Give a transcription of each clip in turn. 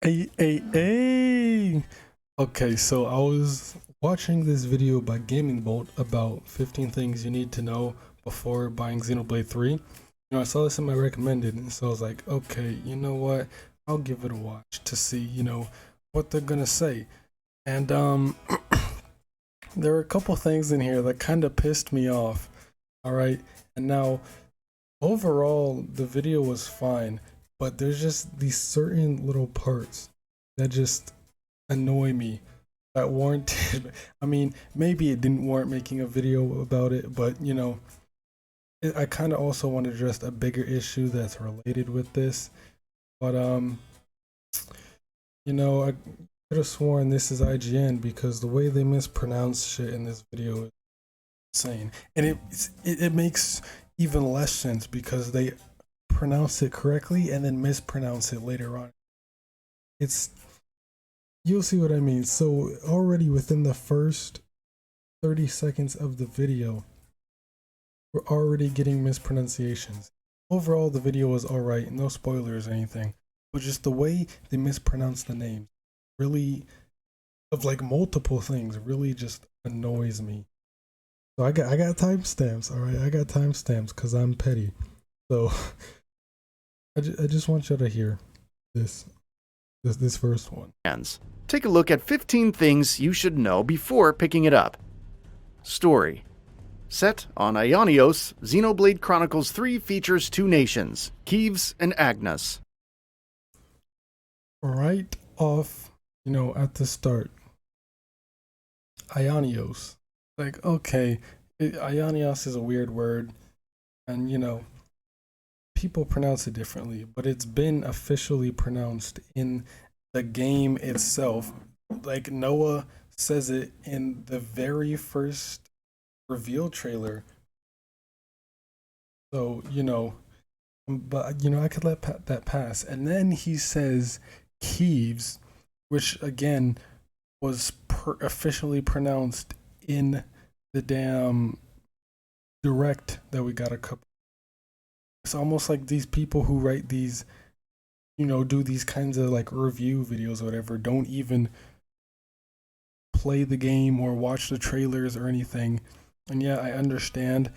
Hey. Okay, so I was watching this video by Gaming Bolt about 15 things you need to know before buying Xenoblade 3. I saw this in my recommended, and so I was like, okay, you know what? I'll give it a watch to see, what they're gonna say. And there were a couple things in here that kind of pissed me off. All right, and now overall the video was fine, but there's just these certain little parts that just annoy me that warranted. I mean, maybe it didn't warrant making a video about it, but I kind of also want to address a bigger issue that's related with this. But I could have sworn this is IGN because the way they mispronounce shit in this video is insane, and it makes even less sense because they pronounce it correctly and then mispronounce it later on. You'll see what I mean. So already within the first 30 seconds of the video, we're already getting mispronunciations. Overall, the video was alright, no spoilers or anything, but just the way they mispronounce the names, really, of like multiple things, really just annoys me. So I got timestamps, alright? I got timestamps because I'm petty. So I just want you to hear this first one. Take a look at 15 things you should know before picking it up. Story. Set on Ionios, Xenoblade Chronicles 3 features two nations, Kiev and Agnes. Right off, at the start, Ionios. Like, okay, Ionios is a weird word, and people pronounce it differently, but it's been officially pronounced in the game itself. Like, Noah says it in the very first reveal trailer. So, but I could let that pass. And then he says Kiev, which again was officially pronounced in the damn direct that we got a couple. It's almost like these people who write these, do these kinds of like review videos or whatever, don't even play the game or watch the trailers or anything. And yeah, I understand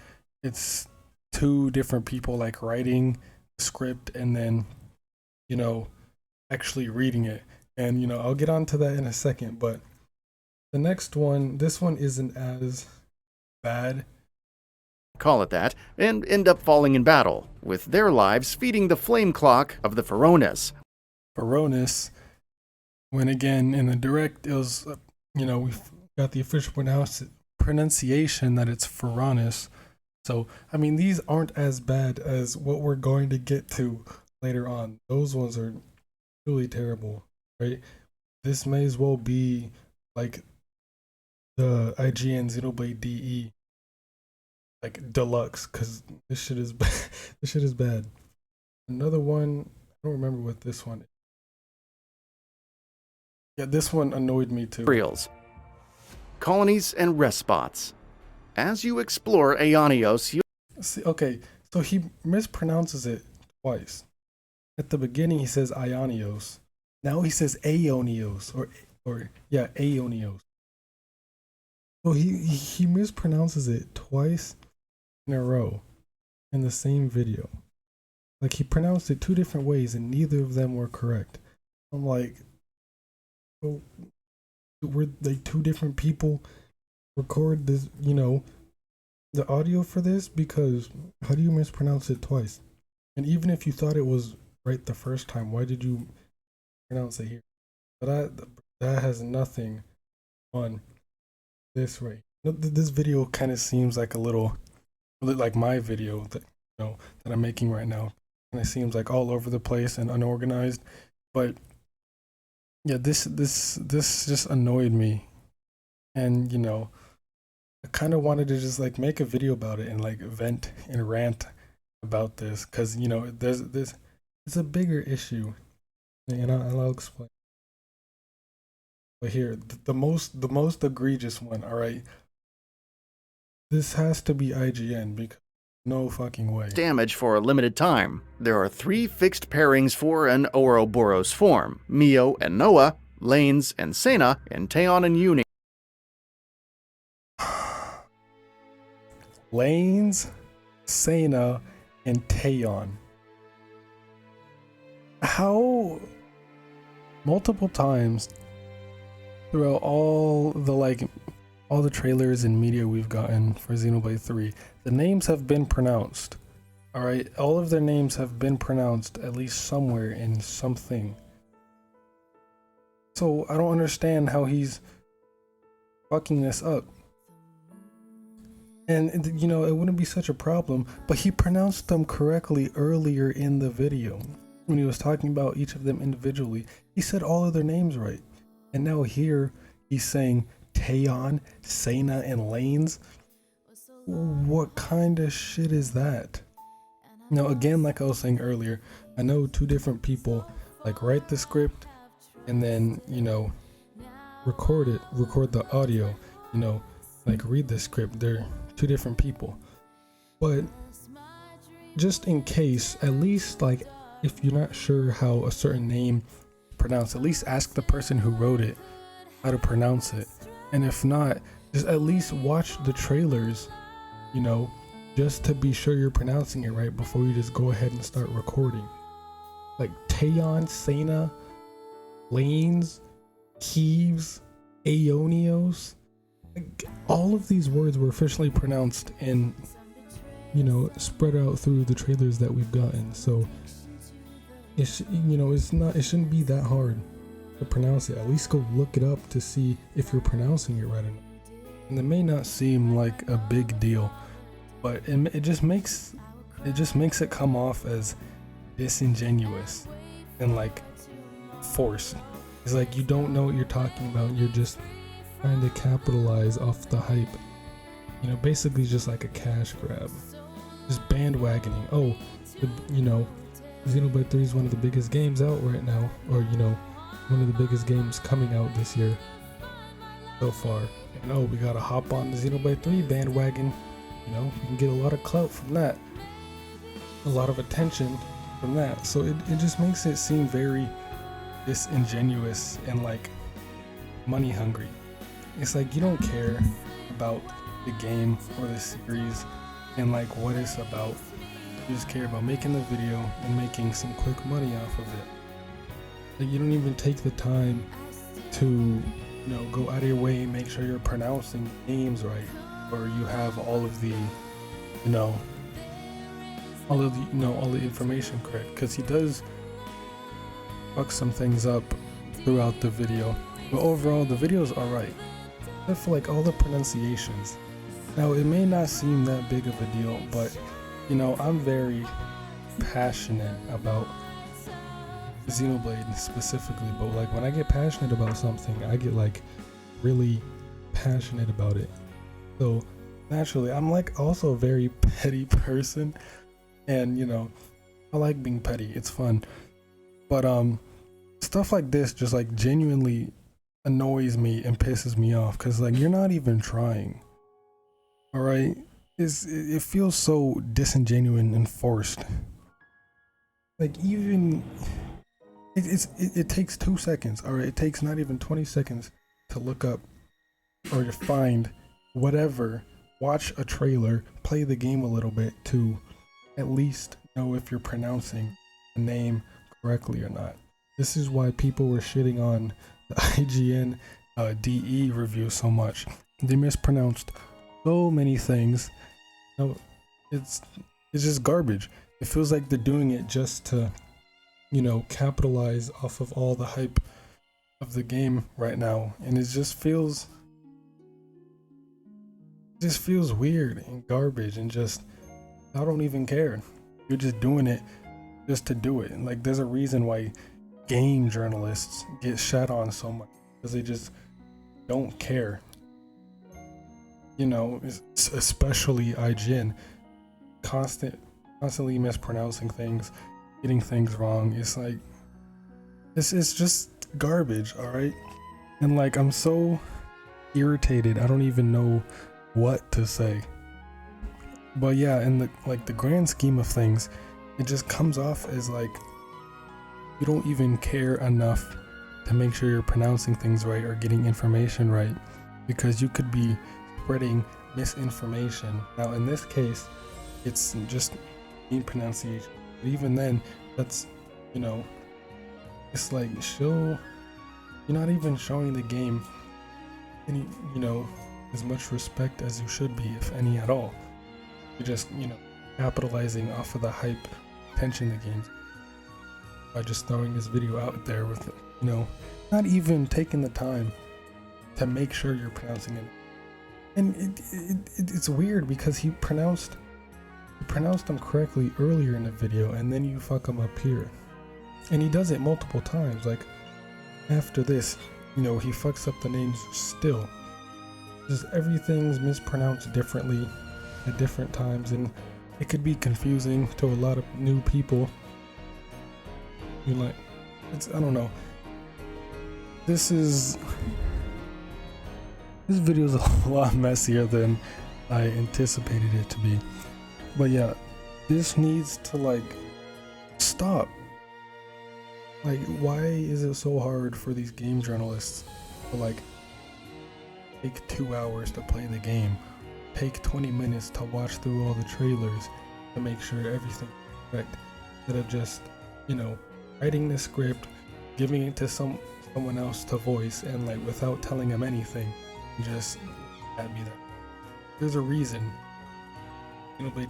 it's two different people like writing the script and then, actually reading it. And, I'll get onto that in a second, but the next one, this one isn't as bad. Call it that, and end up falling in battle, with their lives feeding the flame clock of the Feronis. Feronis, when again in the direct, it was, we've got the official pronunciation that it's Feronis. So, I mean, these aren't as bad as what we're going to get to later on. Those ones are really terrible, right? This may as well be like the IGN Xenoblade DE, like deluxe, because this shit is bad. This shit is bad. Another one, I don't remember what this one is. Yeah, this one annoyed me too. Reals. Colonies and rest spots. As you explore Ionios, you see, okay, so he mispronounces it twice. At the beginning, he says Ionios. Now he says Aeonios, or yeah, Aeonios. So he mispronounces it twice in a row in the same video. Like, he pronounced it two different ways, and neither of them were correct. I'm like, oh, were like two different people record this, the audio for this? Because how do you mispronounce it twice? And even if you thought it was right the first time, why did you pronounce it here? But that has nothing on this way. This video kind of seems like a little like my video that that I'm making right now. And it seems like all over the place and unorganized. But yeah, this just annoyed me. And I kind of wanted to just like make a video about it and like vent and rant about this, because there's this, it's a bigger issue, and I'll explain. But here, the most egregious one. All right, this has to be IGN because No fucking way. damage for a limited time. There are 3 fixed pairings for an Ouroboros form: Mio and Noah, Lanes and Sena, and Taeon and Uni. Lanes, Sena, and Taeon. How multiple times throughout all the trailers and media we've gotten for Xenoblade 3, the names have been pronounced. Alright, all of their names have been pronounced at least somewhere in something. So I don't understand how he's fucking this up. And you know, it wouldn't be such a problem, but he pronounced them correctly earlier in the video. When he was talking about each of them individually, he said all of their names right. And now here, he's saying Taeon, Sena, and Lanes. What kind of shit is that? Now again, like I was saying earlier, I know 2 different people like write the script and then, you know, record the audio, you know, like read the script. They're 2 different people. But just in case, at least like if you're not sure how a certain name is pronounced, at least ask the person who wrote it how to pronounce it. And if not, just at least watch the trailers, you know, just to be sure you're pronouncing it right before you just go ahead and start recording. Like Taeon, Sena, Lanes, Keeves, Aeonios, like, all of these words were officially pronounced and, you know, spread out through the trailers that we've gotten. So it's, you know, it shouldn't be that hard to pronounce it. At least go look it up to see if you're pronouncing it right or not. And it may not seem like a big deal, but it just makes it come off as disingenuous and like forced. It's like you don't know what you're talking about. You're just trying to capitalize off the hype. You know, basically just like a cash grab, just bandwagoning. Oh, you know, Xenoblade 3 is one of the biggest games out right now, or you know, one of the biggest games coming out this year so far. And oh, we gotta hop on the Xenoblade 3 bandwagon. You know, we can get a lot of clout from that, a lot of attention from that. So it just makes it seem very disingenuous and like money hungry. It's like you don't care about the game or the series and like what it's about. You just care about making the video and making some quick money off of it. Like you don't even take the time to, you know, go out of your way and make sure you're pronouncing names right, or you have all of the, you know, all the information correct, because he does fuck some things up throughout the video. But overall, the video's alright, except for like all the pronunciations. Now, it may not seem that big of a deal, but you know, I'm very passionate about Xenoblade specifically, but like when I get passionate about something, I get like really passionate about it. So naturally, I'm like also a very petty person, and you know, I like being petty. It's fun. But stuff like this just like genuinely annoys me and pisses me off, because like you're not even trying. All right, it feels so disingenuous and forced. Like even it takes 2 seconds. All right, it takes not even 20 seconds to look up or to find whatever, watch a trailer, play the game a little bit to at least know if you're pronouncing the name correctly or not. This is why people were shitting on the IGN DE review so much. They mispronounced so many things. No, it's just garbage. It feels like they're doing it just to, you know, capitalize off of all the hype of the game right now, and it just feels weird and garbage, and just I don't even care. You're just doing it just to do it. And like there's a reason why game journalists get shat on so much, because they just don't care. You know, especially IGN, constantly mispronouncing things, getting things wrong. It's like it's just garbage, all right? And like I'm so irritated, I don't even know what to say. But yeah, in the the grand scheme of things, it just comes off as like you don't even care enough to make sure you're pronouncing things right or getting information right, because you could be spreading misinformation. Now in this case, it's just pronunciation. But even then, that's, you know, it's like you're not even showing the game any, as much respect as you should be, if any at all. You're just, capitalizing off of the hype, attention the game's by just throwing this video out there with, not even taking the time to make sure you're pronouncing it. And it's weird because he pronounced them correctly earlier in the video, and then you fuck him up here. And he does it multiple times. Like after this, he fucks up the names still. Just everything's mispronounced differently at different times, and it could be confusing to a lot of new people. I don't know. This video is a lot messier than I anticipated it to be. But yeah, this needs to stop. Why is it so hard for these game journalists to take 2 hours to play the game, take 20 minutes to watch through all the trailers to make sure everything's correct, instead of just, writing the script, giving it to someone else to voice, and without telling them anything, just add me that. There's a reason Xenoblade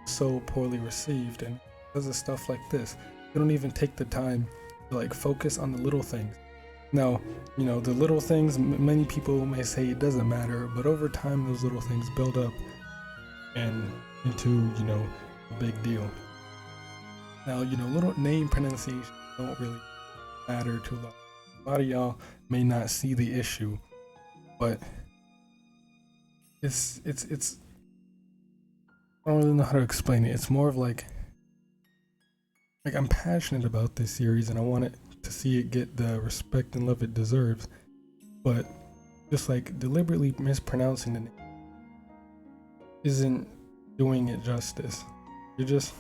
so poorly received, and because of stuff like this, they don't even take the time to focus on the little things. Now, the little things, many people may say it doesn't matter, but over time those little things build up and into, a big deal. Now, little name pronunciations don't really matter too long. A lot of y'all may not see the issue, but it's I don't really know how to explain it. It's more of I'm passionate about this series and I want it to see it get the respect and love it deserves, but just deliberately mispronouncing the name isn't doing it justice. You're just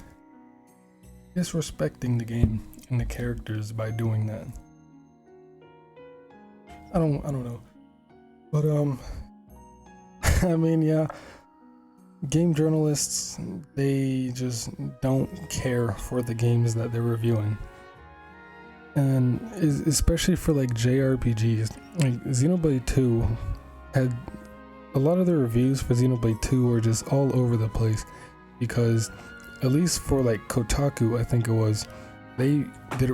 disrespecting the game and the characters by doing that. I don't know. But I mean, yeah, game journalists, they just don't care for the games that they're reviewing. And especially for JRPGs, Xenoblade 2 had a lot of the reviews for Xenoblade 2 were just all over the place, because at least for Kotaku, I think it was, they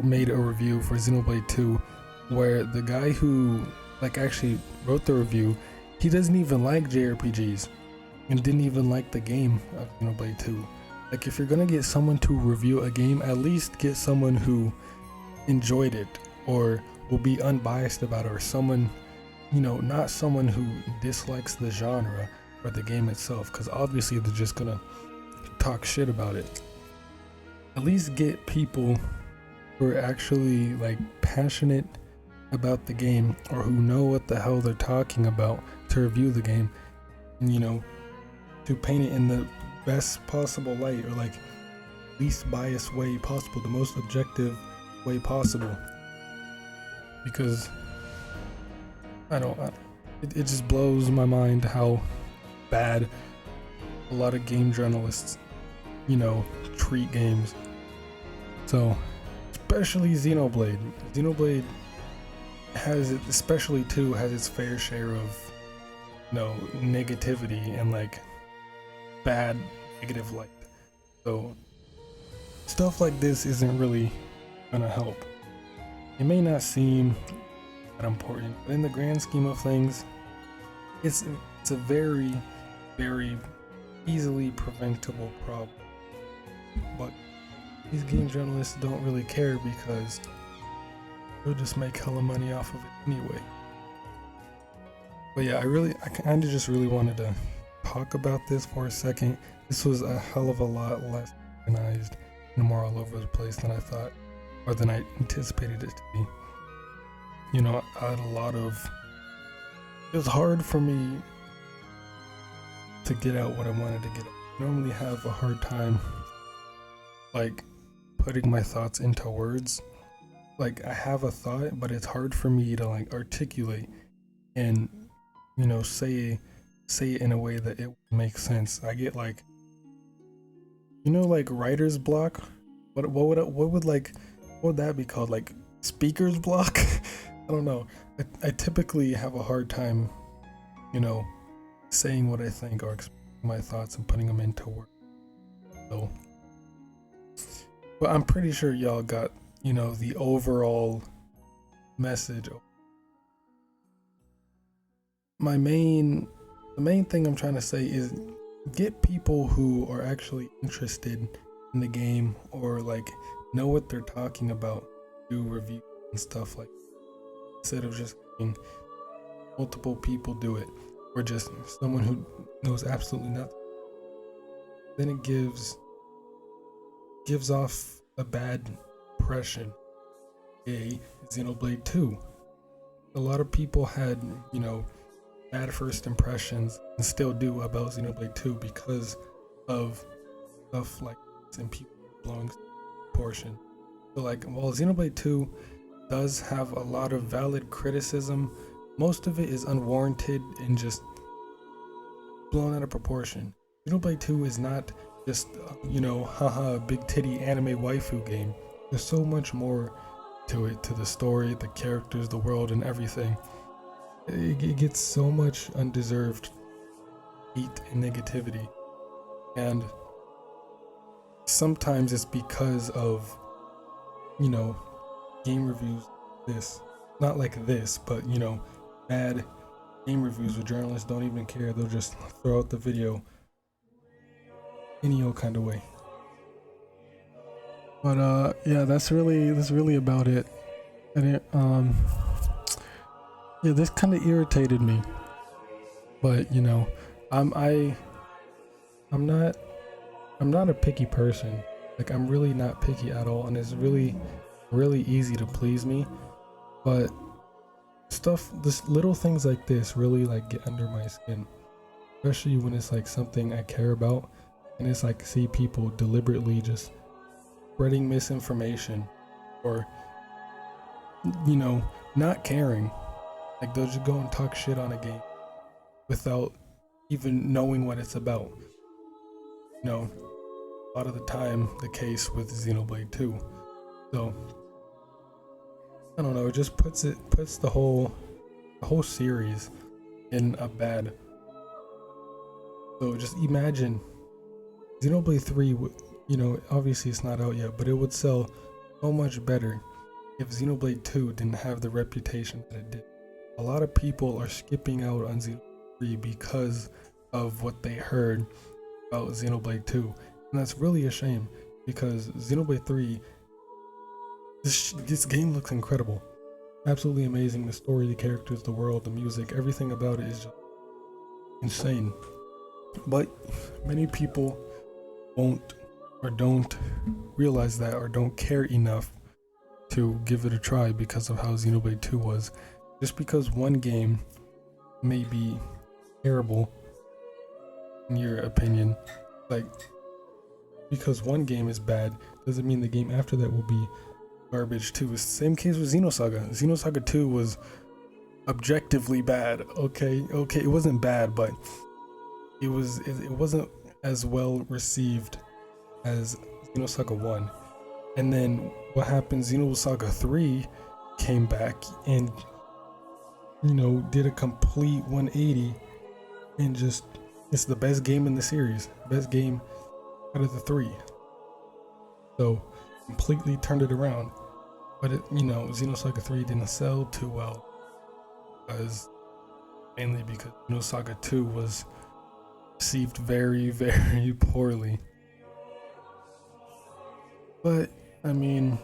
made a review for Xenoblade 2 where the guy who actually wrote the review, he doesn't even like JRPGs and didn't even like the game of Xenoblade 2. If you're gonna get someone to review a game, at least get someone who enjoyed it or will be unbiased about it, or someone, not someone who dislikes the genre or the game itself, because obviously they're just gonna talk shit about it. At least get people who are actually passionate about the game, or who know what the hell they're talking about, to review the game, and to paint it in the best possible light, or least biased way possible, the most objective way possible. Because it just blows my mind how bad a lot of game journalists treat games. So especially Xenoblade has it, especially 2 has its fair share of negativity and bad negative light. So stuff like this isn't really gonna help. It may not seem that important, but in the grand scheme of things, it's a very, very easily preventable problem. But these game journalists don't really care, because they'll just make hella money off of it anyway. But yeah, I kind of just really wanted to talk about this for a second. This was a hell of a lot less organized and more all over the place than I thought, or than I anticipated it to be. I had it was hard for me to get out what I wanted to get out. I normally have a hard time like putting my thoughts into words. Like I have a thought, but it's hard for me to like articulate and say it in a way that it makes sense. I get like like writer's block. What would that be called? Like speaker's block? I don't know. I typically have a hard time, saying what I think or expressing my thoughts and putting them into words. So, but I'm pretty sure y'all got, the overall message. The main thing I'm trying to say is get people who are actually interested in the game or like know what they're talking about, do reviews and stuff like that, instead of just having multiple people do it or just someone who knows absolutely nothing. Then it gives off a bad impression. Xenoblade 2. A lot of people had, bad first impressions and still do about Xenoblade 2 because of stuff like this and people blowing portion. So like while Xenoblade 2 does have a lot of valid criticism, most of it is unwarranted and just blown out of proportion. Xenoblade 2 is not just haha big titty anime waifu game. There's so much more to it, to the story, the characters, the world, and everything. It gets so much undeserved hate and negativity, and sometimes it's because of game reviews not like this, but bad game reviews where journalists don't even care. They'll just throw out the video any old kind of way. But yeah, that's really about it. And yeah, this kind of irritated me, but I'm not a picky person. Like I'm really not picky at all, and it's really easy to please me. But this little things like this really like get under my skin, especially when it's like something I care about, and it's like see people deliberately just spreading misinformation or not caring. Like they'll just go and talk shit on a game without even knowing what it's about. A lot of the time the case with Xenoblade 2. So I don't know, it just puts the whole series in a bad. So just imagine Xenoblade 3 obviously it's not out yet, but it would sell so much better if Xenoblade 2 didn't have the reputation that it did. A lot of people are skipping out on Xenoblade 3 because of what they heard about Xenoblade 2. And that's really a shame, because Xenoblade 3, this game looks incredible. Absolutely amazing. The story, the characters, the world, the music, everything about it is just insane. But many people won't or don't realize that or don't care enough to give it a try because of how Xenoblade 2 was. Just because one game may be terrible in your opinion, like because one game is bad doesn't mean the game after that will be garbage too. It's the same case with Xenosaga. Xenosaga 2 was objectively bad. Okay, it wasn't bad, but it wasn't as well received as Xenosaga 1. And then what happened, Xenosaga 3 came back and did a complete 180 and just it's the best game in the series, best game out of the 3. So completely turned it around. But Xenosaga 3 didn't sell too well, mainly because Xenosaga 2 was received very, very poorly. But I mean,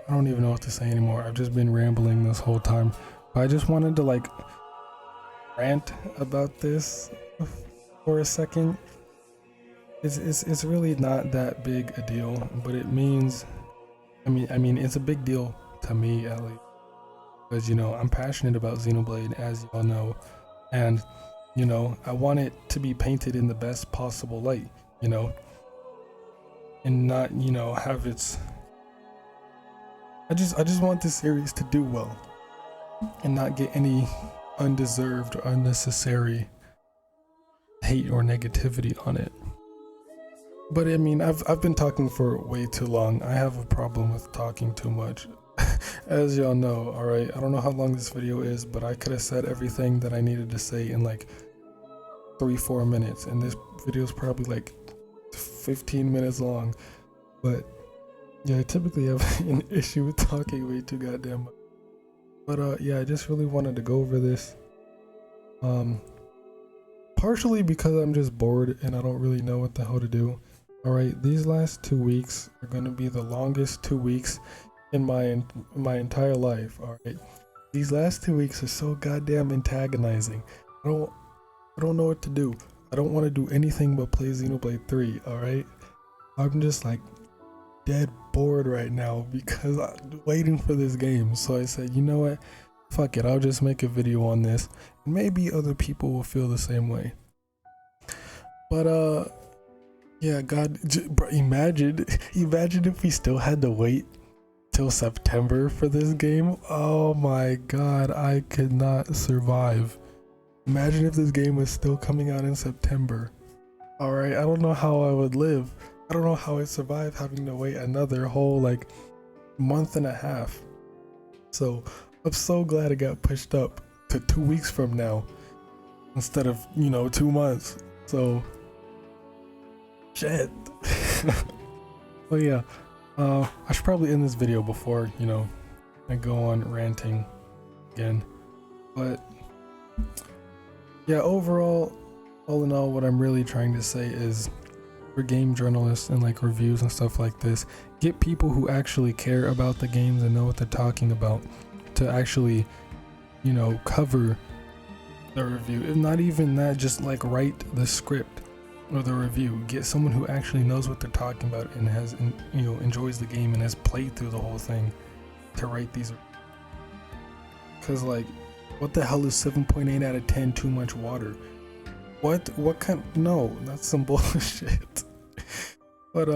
I don't even know what to say anymore. I've just been rambling this whole time. But I just wanted to like rant about this for a second. It's really not that big a deal, but it means I mean it's a big deal to me at least, because I'm passionate about Xenoblade, as y'all know, and You know, I want it to be painted in the best possible light, you know, and not, you know, have its. I just want this series to do well and not get any undeserved or unnecessary hate or negativity on it. But I mean, I've been talking for way too long. I have a problem with talking too much. As y'all know, alright? I don't know how long this video is, but I could have said everything that I needed to say in like 3-4 minutes, and this video is probably like 15 minutes long. But yeah, I typically have an issue with talking way too goddamn much. But yeah, I just really wanted to go over this. Partially because I'm just bored and I don't really know what the hell to do. Alright, these last 2 weeks are gonna be the longest 2 weeks in my entire life. Alright, these last 2 weeks are so goddamn antagonizing. I don't know what to do. I don't want to do anything but play Xenoblade 3. Alright, I'm just like dead bored right now because I'm waiting for this game. So I said, you know what, fuck it, I'll just make a video on this, and maybe other people will feel the same way. But yeah, God, bro, imagine if we still had to wait till September for this game. Oh my god, I could not survive. Imagine if this game was still coming out in September. Alright, I don't know how I would live. I don't know how I'd survive having to wait another whole like month and a half. So I'm so glad it got pushed up to 2 weeks from now instead of, you know, 2 months. So shit. But yeah, I should probably end this video before, you know, I go on ranting again. But yeah, overall, all in all, what I'm really trying to say is, for game journalists and like reviews and stuff like this, get people who actually care about the games and know what they're talking about to actually, you know, cover the review. If not even that, just like write the script or the review. Get someone who actually knows what they're talking about and has, you know, enjoys the game and has played through the whole thing to write these. Because like, what the hell is 7.8 out of 10 too much water? What kind? No, that's some bullshit. But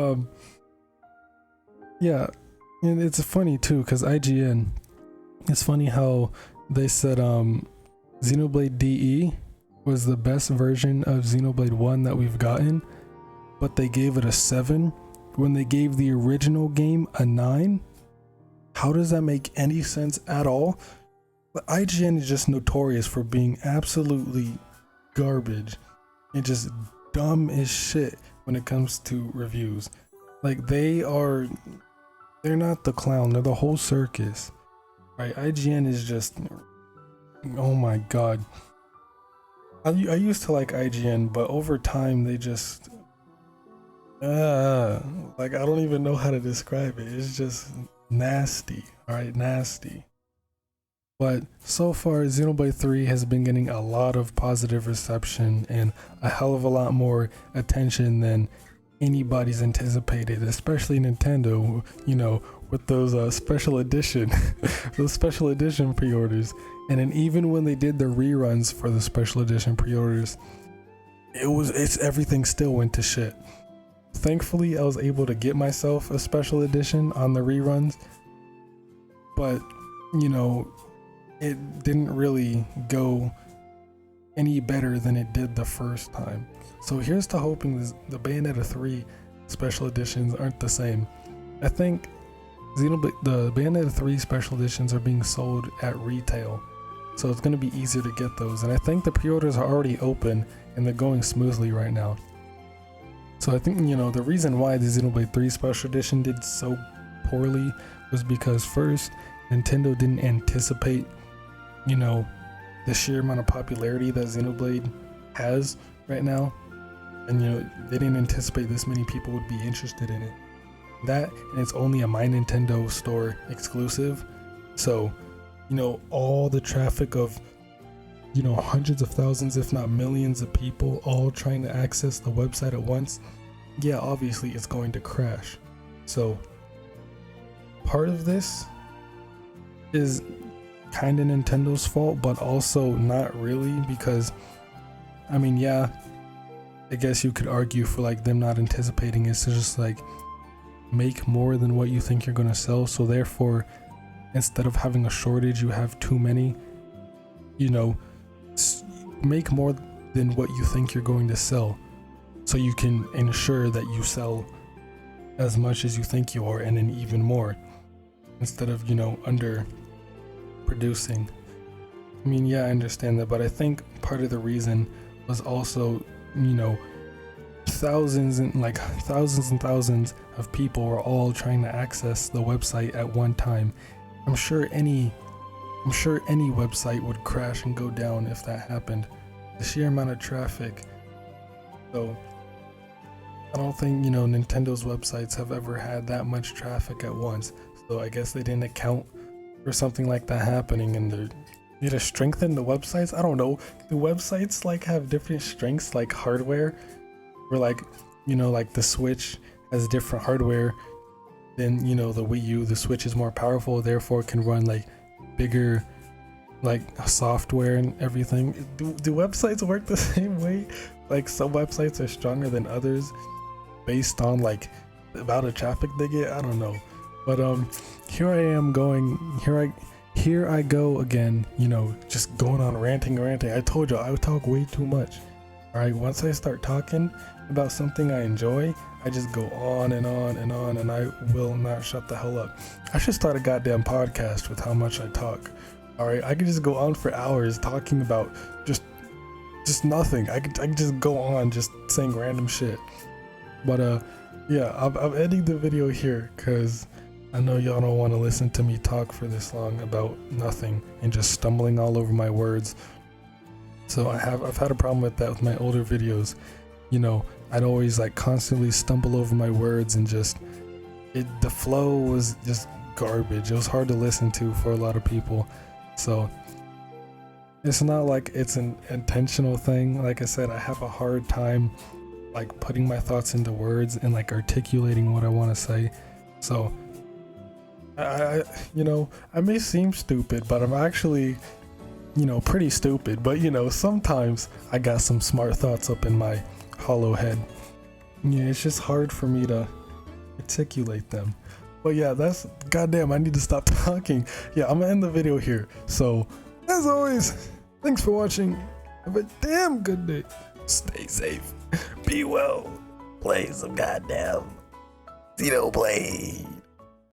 yeah, and it's funny too because IGN. It's funny how they said Xenoblade DE was the best version of Xenoblade 1 that we've gotten, but they gave it a 7 when they gave the original game a 9. How does that make any sense at all? But IGN is just notorious for being absolutely garbage and just dumb as shit when it comes to reviews. Like they're not the clown, they're the whole circus, right? IGN is just, oh my god. I used to like IGN, but over time they just like I don't even know how to describe it. It's just nasty. All right, nasty. But so far, Xenoblade 3 has been getting a lot of positive reception and a hell of a lot more attention than anybody's anticipated, especially Nintendo, you know, with those special edition, those special edition pre-orders. And then even when they did the reruns for the special edition pre-orders, everything still went to shit. Thankfully, I was able to get myself a special edition on the reruns, but you know, it didn't really go any better than it did the first time. So here's to hoping the Bayonetta 3 special editions aren't the same. I think the Bayonetta 3 special editions are being sold at retail, so it's going to be easier to get those. And I think the pre-orders are already open and they're going smoothly right now. So I think, you know, the reason why the Xenoblade 3 special edition did so poorly was because first, Nintendo didn't anticipate, you know, the sheer amount of popularity that Xenoblade has right now, and you know, they didn't anticipate this many people would be interested in it. That, and it's only a My Nintendo store exclusive, so you know, all the traffic of, you know, hundreds of thousands if not millions of people all trying to access the website at once, yeah, obviously it's going to crash. So part of this is kind of Nintendo's fault, but also not really, because I mean, yeah, I guess you could argue for like them not anticipating is to just like make more than what you think you're gonna sell. So therefore, instead of having a shortage, you have too many. You know, make more than what you think you're going to sell, so you can ensure that you sell as much as you think you are, and then even more, instead of, you know, under producing. I mean, yeah, I understand that, but I think part of the reason was also, you know, thousands and thousands of people were all trying to access the website at one time. I'm sure any website would crash and go down if that happened. The sheer amount of traffic. So I don't think, you know, Nintendo's websites have ever had that much traffic at once. So I guess they didn't account for something like that happening, and they need to strengthen the websites. I don't know. Do websites like have different strengths, like hardware? Or like, you know, like the Switch has different hardware than, you know, the Wii U. The Switch is more powerful, therefore can run like bigger like software and everything. Do websites work the same way? Like some websites are stronger than others based on like the amount of traffic they get. I don't know. But here I am going, here I go again, you know, just going on ranting. I told you I would talk way too much. All right, once I start talking about something I enjoy, I just go on and on and on, and I will not shut the hell up. I should start a goddamn podcast with how much I talk. All right, I could just go on for hours talking about just nothing. I could just go on just saying random shit. But yeah, I'm ending the video here because I know y'all don't want to listen to me talk for this long about nothing and just stumbling all over my words. So I've had a problem with that with my older videos. You know, I'd always like constantly stumble over my words, and just the flow was just garbage. It was hard to listen to for a lot of people. So it's not like it's an intentional thing. Like I said, I have a hard time like putting my thoughts into words and like articulating what I want to say. So I you know, I may seem stupid, but I'm actually, you know, pretty stupid. But you know, sometimes I got some smart thoughts up in my hollow head. Yeah, it's just hard for me to articulate them. But yeah, that's goddamn, I need to stop talking. Yeah, I'm gonna end the video here. So as always, thanks for watching. Have a damn good day. Stay safe. Be well. Play some goddamn Xenoblade.